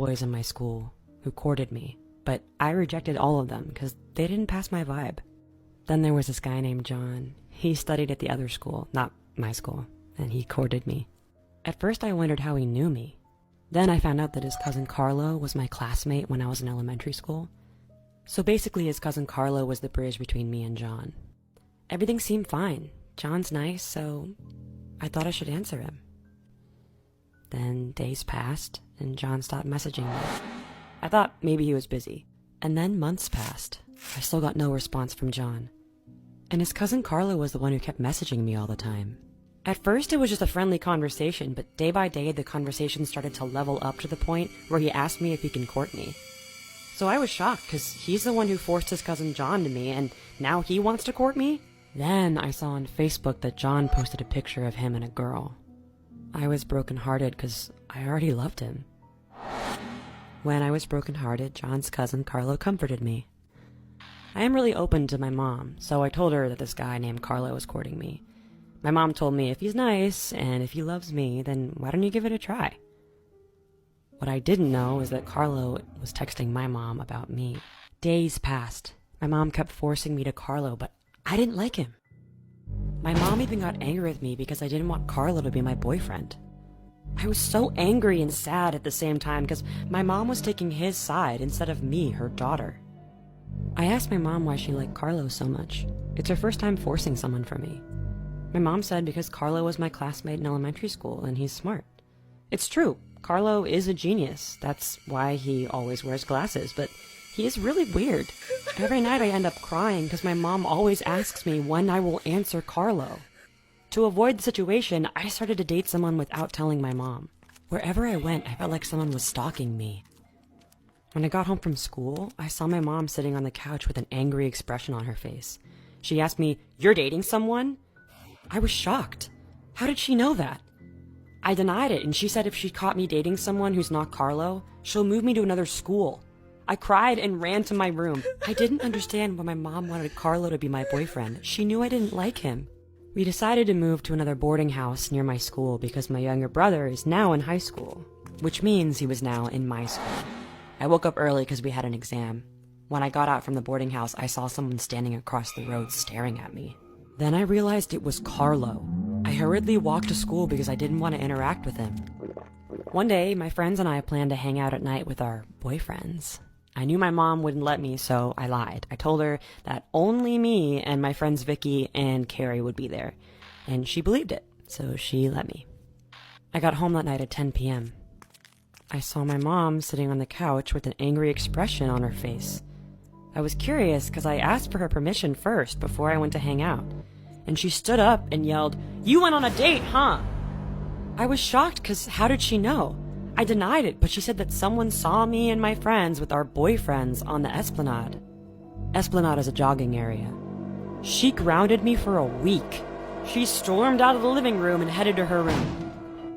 boys in my school who courted me, but I rejected all of them because they didn't pass my vibe. Then there was this guy named John. He studied at the other school, not my school, and he courted me. At first I wondered how he knew me. Then I found out that his cousin Carlo was my classmate when I was in elementary school. So basically his cousin Carlo was the bridge between me and John. Everything seemed fine. John's nice, so I thought I should answer him. Then days passed, and John stopped messaging me. I thought maybe he was busy. And then months passed. I still got no response from John. And his cousin Carlo was the one who kept messaging me all the time. At first it was just a friendly conversation, but day by day the conversation started to level up to the point where he asked me if he can court me. So I was shocked, because he's the one who forced his cousin John to me, and now he wants to court me? Then I saw on Facebook that John posted a picture of him and a girl. I was brokenhearted because I already loved him. When I was brokenhearted, John's cousin Carlo comforted me. I am really open to my mom, so I told her that this guy named Carlo was courting me. My mom told me if he's nice and if he loves me, then why don't you give it a try? What I didn't know is that Carlo was texting my mom about me. Days passed. My mom kept forcing me to Carlo, but I didn't like him. My mom even got angry with me because I didn't want Carlo to be my boyfriend. I was so angry and sad at the same time because my mom was taking his side instead of me, her daughter. I asked my mom why she liked Carlo so much. It's her first time forcing someone for me. My mom said because Carlo was my classmate in elementary school and he's smart. It's true, Carlo is a genius. That's why he always wears glasses, but he is really weird. Every night I end up crying because my mom always asks me when I will answer Carlo. To avoid the situation, I started to date someone without telling my mom. Wherever I went, I felt like someone was stalking me. When I got home from school, I saw my mom sitting on the couch with an angry expression on her face. She asked me, "You're dating someone?" I was shocked. How did she know that? I denied it, and she said if she caught me dating someone who's not Carlo, she'll move me to another school. I cried and ran to my room. I didn't understand why my mom wanted Carlo to be my boyfriend. She knew I didn't like him. We decided to move to another boarding house near my school because my younger brother is now in high school, which means he was now in my school. I woke up early because we had an exam. When I got out from the boarding house, I saw someone standing across the road staring at me. Then I realized it was Carlo. I hurriedly walked to school because I didn't want to interact with him. One day, my friends and I planned to hang out at night with our boyfriends. I knew my mom wouldn't let me, so I lied. I told her that only me and my friends Vicky and Carrie would be there, and she believed it, so she let me. I got home that night at 10 p.m. I saw my mom sitting on the couch with an angry expression on her face. I was curious because I asked for her permission first before I went to hang out, and she stood up and yelled, "You went on a date, huh?" I was shocked because how did she know? I denied it, but she said that someone saw me and my friends with our boyfriends on the Esplanade. Esplanade is a jogging area. She grounded me for a week. She stormed out of the living room and headed to her room.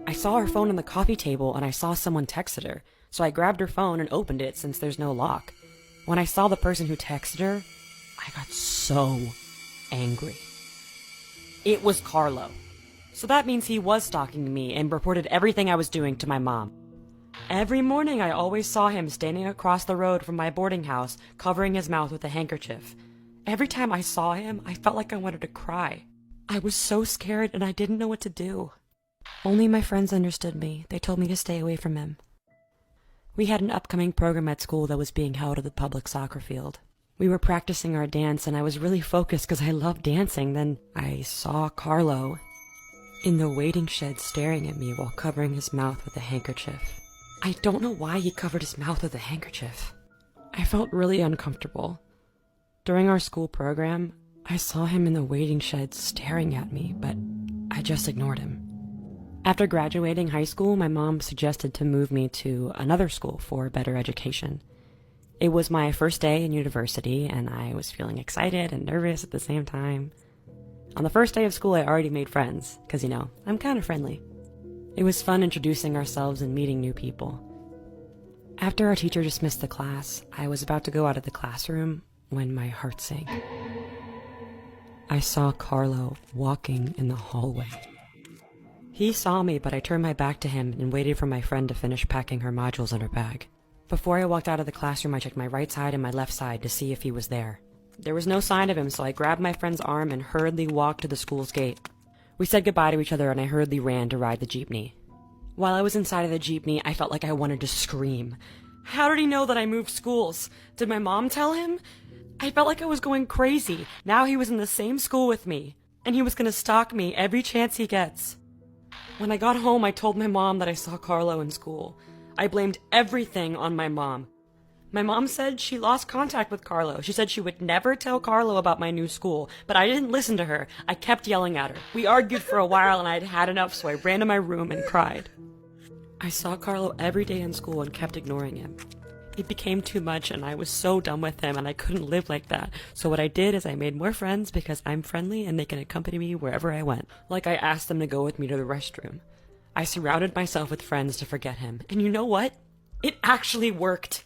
I saw her phone on the coffee table and I saw someone texted her, so I grabbed her phone and opened it since there's no lock. When I saw the person who texted her, I got so angry. It was Carlo. So that means he was stalking me and reported everything I was doing to my mom. Every morning I always saw him standing across the road from my boarding house, covering his mouth with a handkerchief. Every time I saw him, I felt like I wanted to cry. I was so scared and I didn't know what to do. Only my friends understood me. They told me to stay away from him. We had an upcoming program at school that was being held at the public soccer field. We were practicing our dance and I was really focused because I love dancing. Then I saw Carlo in the waiting shed staring at me while covering his mouth with a handkerchief. I don't know why he covered his mouth with a handkerchief. I felt really uncomfortable. During our school program, I saw him in the waiting shed staring at me, but I just ignored him. After graduating high school, my mom suggested to move me to another school for a better education. It was my first day in university, and I was feeling excited and nervous at the same time. On the first day of school, I already made friends, because, I'm kind of friendly. It was fun introducing ourselves and meeting new people. After our teacher dismissed the class, I was about to go out of the classroom when my heart sank. I saw Carlo walking in the hallway. He saw me, but I turned my back to him and waited for my friend to finish packing her modules in her bag. Before I walked out of the classroom, I checked my right side and my left side to see if he was there. There was no sign of him, so I grabbed my friend's arm and hurriedly walked to the school's gate. We said goodbye to each other and I hurriedly ran to ride the jeepney. While I was inside of the jeepney, I felt like I wanted to scream. How did he know that I moved schools? Did my mom tell him? I felt like I was going crazy. Now he was in the same school with me, and he was going to stalk me every chance he gets. When I got home, I told my mom that I saw Carlo in school. I blamed everything on my mom. My mom said she lost contact with Carlo. She said she would never tell Carlo about my new school, but I didn't listen to her. I kept yelling at her. We argued for a while and I had had enough, so I ran to my room and cried. I saw Carlo every day in school and kept ignoring him. It became too much and I was so done with him and I couldn't live like that. So what I did is I made more friends because I'm friendly and they can accompany me wherever I went. Like I asked them to go with me to the restroom. I surrounded myself with friends to forget him. And you know what? It actually worked.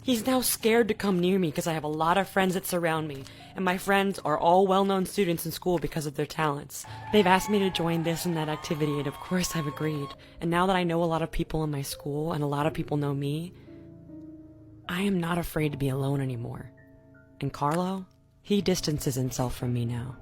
He's now scared to come near me because I have a lot of friends that surround me, and my friends are all well-known students in school because of their talents. They've asked me to join this and that activity, and of course I've agreed. And now that I know a lot of people in my school, and a lot of people know me, I am not afraid to be alone anymore. And Carlo, he distances himself from me now.